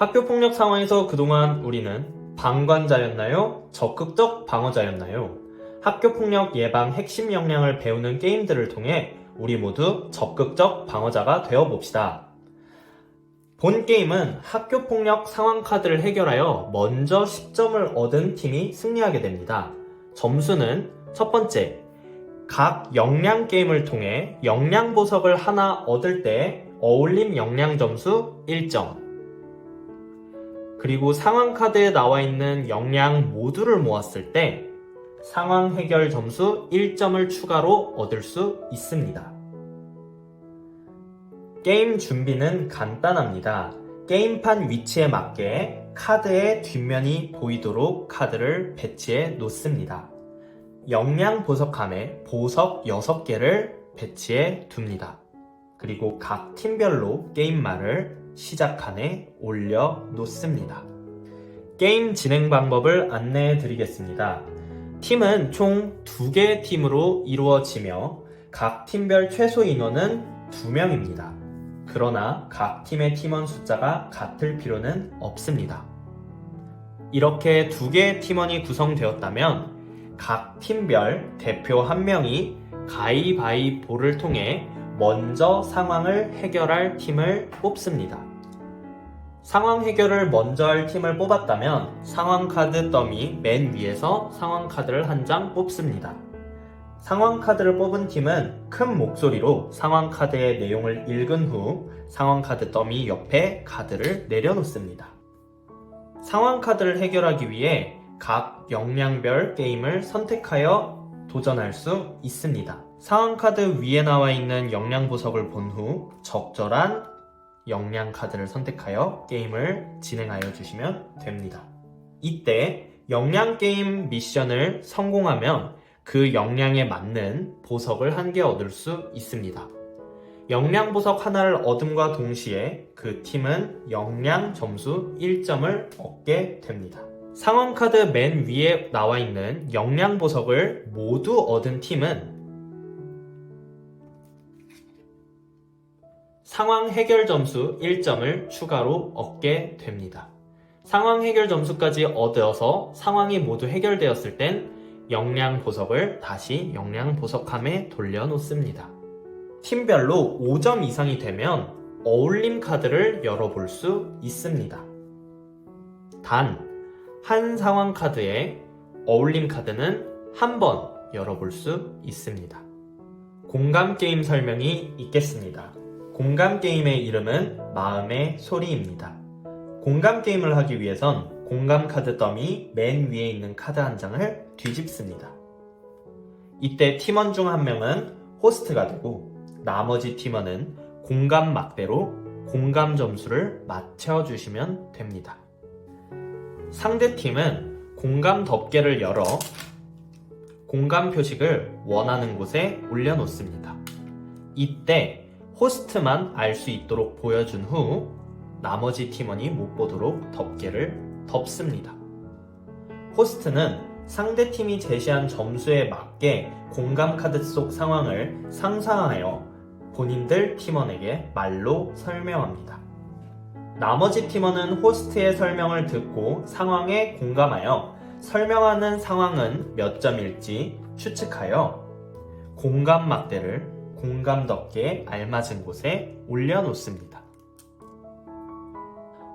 학교폭력 상황에서 그동안 우리는 방관자였나요? 적극적 방어자였나요? 학교폭력 예방 핵심 역량을 배우는 게임들을 통해 우리 모두 적극적 방어자가 되어봅시다. 본 게임은 학교폭력 상황 카드를 해결하여 먼저 10점을 얻은 팀이 승리하게 됩니다. 점수는 첫 번째, 각 역량 게임을 통해 역량 보석을 하나 얻을 때 어울림 역량 점수 1점, 그리고 상황 카드에 나와 있는 역량 모두를 모았을 때 상황 해결 점수 1점을 추가로 얻을 수 있습니다. 게임 준비는 간단합니다. 게임판 위치에 맞게 카드의 뒷면이 보이도록 카드를 배치해 놓습니다. 역량 보석함에 보석 6개를 배치해 둡니다. 그리고 각 팀별로 게임말을 시작칸에 올려 놓습니다. 게임 진행 방법을 안내해 드리겠습니다. 팀은 총 2개의 팀으로 이루어지며 각 팀별 최소 인원은 2명입니다. 그러나 각 팀의 팀원 숫자가 같을 필요는 없습니다. 이렇게 2개의 팀원이 구성되었다면 각 팀별 대표 1명이 가위바위보를 통해 먼저 상황을 해결할 팀을 뽑습니다. 상황 해결을 먼저 할 팀을 뽑았다면 상황 카드 더미 맨 위에서 상황 카드를 한 장 뽑습니다. 상황 카드를 뽑은 팀은 큰 목소리로 상황 카드의 내용을 읽은 후 상황 카드 더미 옆에 카드를 내려놓습니다. 상황 카드를 해결하기 위해 각 역량별 게임을 선택하여 도전할 수 있습니다. 상황 카드 위에 나와 있는 역량 보석을 본 후 적절한 역량 카드를 선택하여 게임을 진행하여 주시면 됩니다. 이때 역량 게임 미션을 성공하면 그 역량에 맞는 보석을 1개 얻을 수 있습니다. 역량 보석 하나를 얻음과 동시에 그 팀은 역량 점수 1점을 얻게 됩니다. 상황 카드 맨 위에 나와 있는 역량 보석을 모두 얻은 팀은 상황 해결 점수 1점을 추가로 얻게 됩니다. 상황 해결 점수까지 얻어서 상황이 모두 해결되었을 땐 역량 보석을 다시 역량 보석함에 돌려놓습니다. 팀별로 5점 이상이 되면 어울림 카드를 열어볼 수 있습니다. 단, 한 상황 카드에 어울림 카드는 한 번 열어볼 수 있습니다. 공감 게임 설명이 있겠습니다. 공감 게임의 이름은 마음의 소리입니다. 공감 게임을 하기 위해선 공감 카드 더미 맨 위에 있는 카드 한 장을 뒤집습니다. 이때 팀원 중 한 명은 호스트가 되고 나머지 팀원은 공감 막대로 공감 점수를 맞춰주시면 됩니다. 상대 팀은 공감 덮개를 열어 공감 표식을 원하는 곳에 올려놓습니다. 이때 호스트만 알 수 있도록 보여준 후 나머지 팀원이 못 보도록 덮개를 덮습니다. 호스트는 상대 팀이 제시한 점수에 맞게 공감 카드 속 상황을 상상하여 본인들 팀원에게 말로 설명합니다. 나머지 팀원은 호스트의 설명을 듣고 상황에 공감하여 설명하는 상황은 몇 점일지 추측하여 공감 막대를 공감 덮개에 알맞은 곳에 올려놓습니다.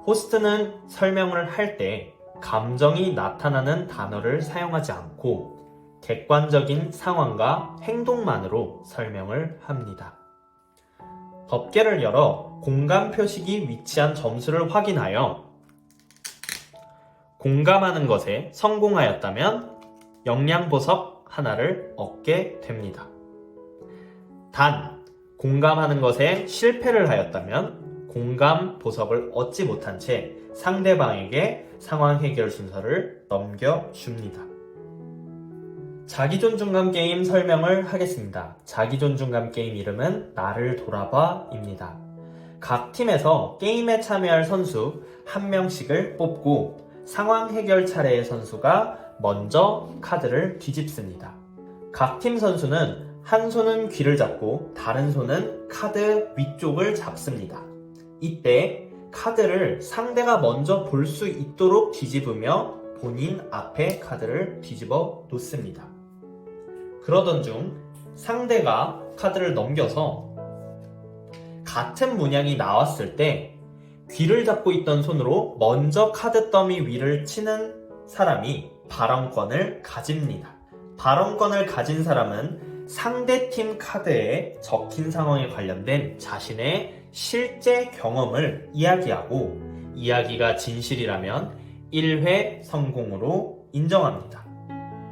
호스트는 설명을 할 때 감정이 나타나는 단어를 사용하지 않고 객관적인 상황과 행동만으로 설명을 합니다. 덮개를 열어 공감 표식이 위치한 점수를 확인하여 공감하는 것에 성공하였다면 역량 보석 하나를 얻게 됩니다. 단, 공감하는 것에 실패를 하였다면 공감 보석을 얻지 못한 채 상대방에게 상황 해결 순서를 넘겨줍니다. 자기존중감 게임 설명을 하겠습니다. 자기존중감 게임 이름은 나를 돌아봐입니다. 각 팀에서 게임에 참여할 선수 1명씩을 뽑고 상황 해결 차례의 선수가 먼저 카드를 뒤집습니다. 각 팀 선수는 한 손은 귀를 잡고 다른 손은 카드 위쪽을 잡습니다. 이때 카드를 상대가 먼저 볼 수 있도록 뒤집으며 본인 앞에 카드를 뒤집어 놓습니다. 그러던 중 상대가 카드를 넘겨서 같은 문양이 나왔을 때 귀를 잡고 있던 손으로 먼저 카드 더미 위를 치는 사람이 발언권을 가집니다. 발언권을 가진 사람은 상대팀 카드에 적힌 상황에 관련된 자신의 실제 경험을 이야기하고 이야기가 진실이라면 1회 성공으로 인정합니다.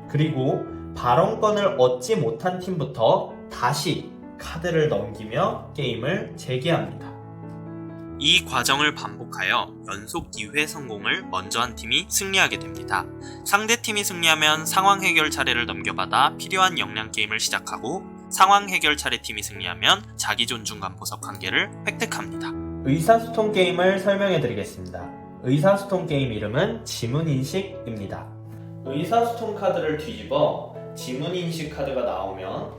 그리고 발언권을 얻지 못한 팀부터 다시 카드를 넘기며 게임을 재개합니다. 이 과정을 반복하여 연속 2회 성공을 먼저 한 팀이 승리하게 됩니다. 상대팀이 승리하면 상황 해결 차례를 넘겨받아 필요한 역량 게임을 시작하고 상황 해결 차례 팀이 승리하면 자기 존중감 보석 1개를 획득합니다. 의사소통 게임을 설명해 드리겠습니다. 의사소통 게임 이름은 지문인식입니다. 의사소통 카드를 뒤집어 지문인식 카드가 나오면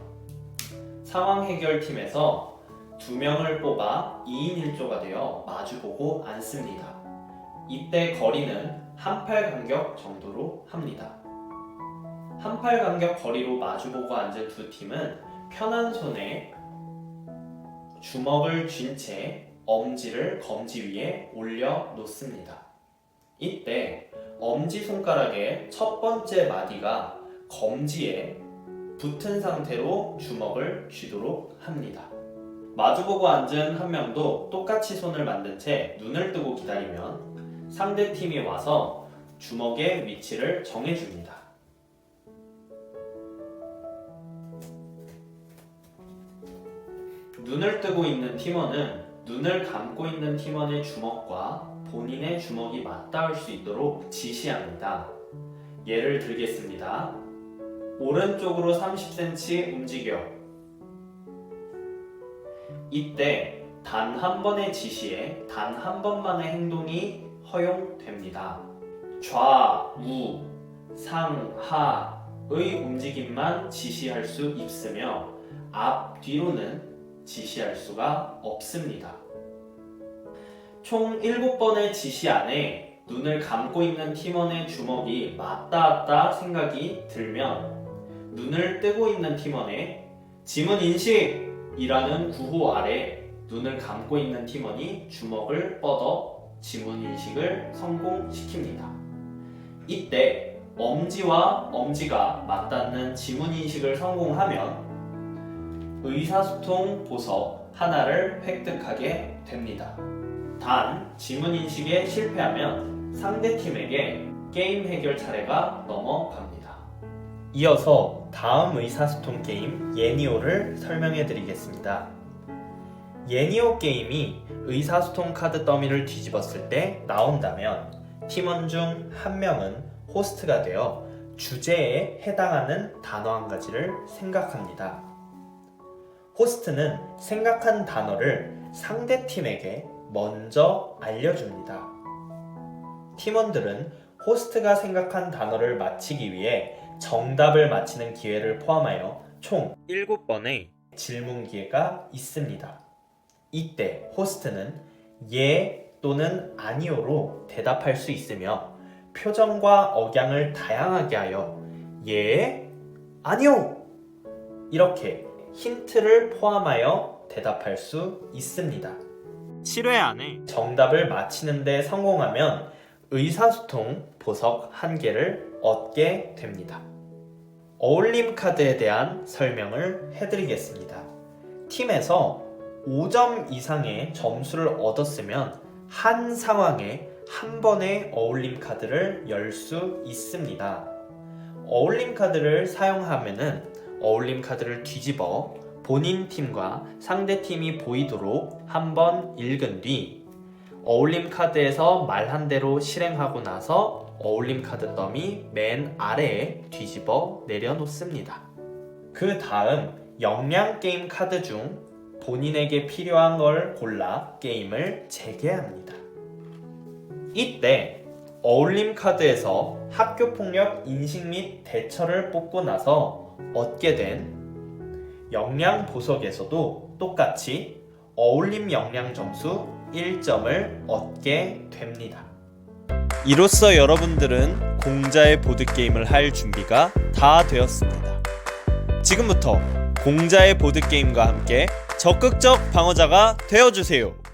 상황 해결 팀에서 2명을 뽑아 2인 1조가 되어 마주보고 앉습니다. 이때 거리는 한 팔 간격 정도로 합니다. 한 팔 간격 거리로 마주보고 앉은 두 팀은 편한 손에 주먹을 쥔 채 엄지를 검지 위에 올려 놓습니다. 이때 엄지손가락의 첫 번째 마디가 검지에 붙은 상태로 주먹을 쥐도록 합니다. 마주보고 앉은 한 명도 똑같이 손을 만든 채 눈을 뜨고 기다리면 상대팀이 와서 주먹의 위치를 정해줍니다. 눈을 뜨고 있는 팀원은 눈을 감고 있는 팀원의 주먹과 본인의 주먹이 맞닿을 수 있도록 지시합니다. 예를 들겠습니다. 오른쪽으로 30cm 움직여. 이때 단 한 번의 지시에 단 한 번만의 행동이 허용됩니다. 좌, 우, 상, 하의 움직임만 지시할 수 있으며 앞, 뒤로는 지시할 수가 없습니다. 총 7번의 지시 안에 눈을 감고 있는 팀원의 주먹이 맞닿았다 생각이 들면 눈을 뜨고 있는 팀원의 지문인식이라는 구호 아래 눈을 감고 있는 팀원이 주먹을 뻗어 지문인식을 성공시킵니다. 이때 엄지와 엄지가 맞닿는 지문인식을 성공하면 의사소통 보석 하나를 획득하게 됩니다. 단, 지문인식에 실패하면 상대팀에게 게임 해결 차례가 넘어갑니다. 이어서 다음 의사소통 게임 예니오를 설명해 드리겠습니다. 예니오 게임이 의사소통 카드 더미를 뒤집었을 때 나온다면 팀원 중 한 명은 호스트가 되어 주제에 해당하는 단어 한 가지를 생각합니다. 호스트는 생각한 단어를 상대팀에게 먼저 알려줍니다. 팀원들은 호스트가 생각한 단어를 맞히기 위해 정답을 맞히는 기회를 포함하여 총 7번의 질문 기회가 있습니다. 이때 호스트는 예 또는 아니오로 대답할 수 있으며 표정과 억양을 다양하게 하여 예, 아니오 이렇게 힌트를 포함하여 대답할 수 있습니다. 7회 안에 정답을 맞히는 데 성공하면 의사소통 보석 1개를 얻게 됩니다. 어울림 카드에 대한 설명을 해드리겠습니다. 팀에서 5점 이상의 점수를 얻었으면 한 상황에 한 번의 어울림 카드를 열 수 있습니다. 어울림 카드를 사용하면은 어울림 카드를 뒤집어 본인 팀과 상대 팀이 보이도록 한번 읽은 뒤 어울림 카드에서 말한 대로 실행하고 나서 어울림 카드 더미 맨 아래에 뒤집어 내려놓습니다. 그 다음 역량 게임 카드 중 본인에게 필요한 걸 골라 게임을 재개합니다. 이때 어울림 카드에서 학교폭력 인식 및 대처를 뽑고 나서 얻게 된 역량 보석에서도 똑같이 어울림 역량 점수 1점을 얻게 됩니다. 이로써 여러분들은 공자의 보드게임을 할 준비가 다 되었습니다. 지금부터 공자의 보드게임과 함께 적극적 방어자가 되어주세요.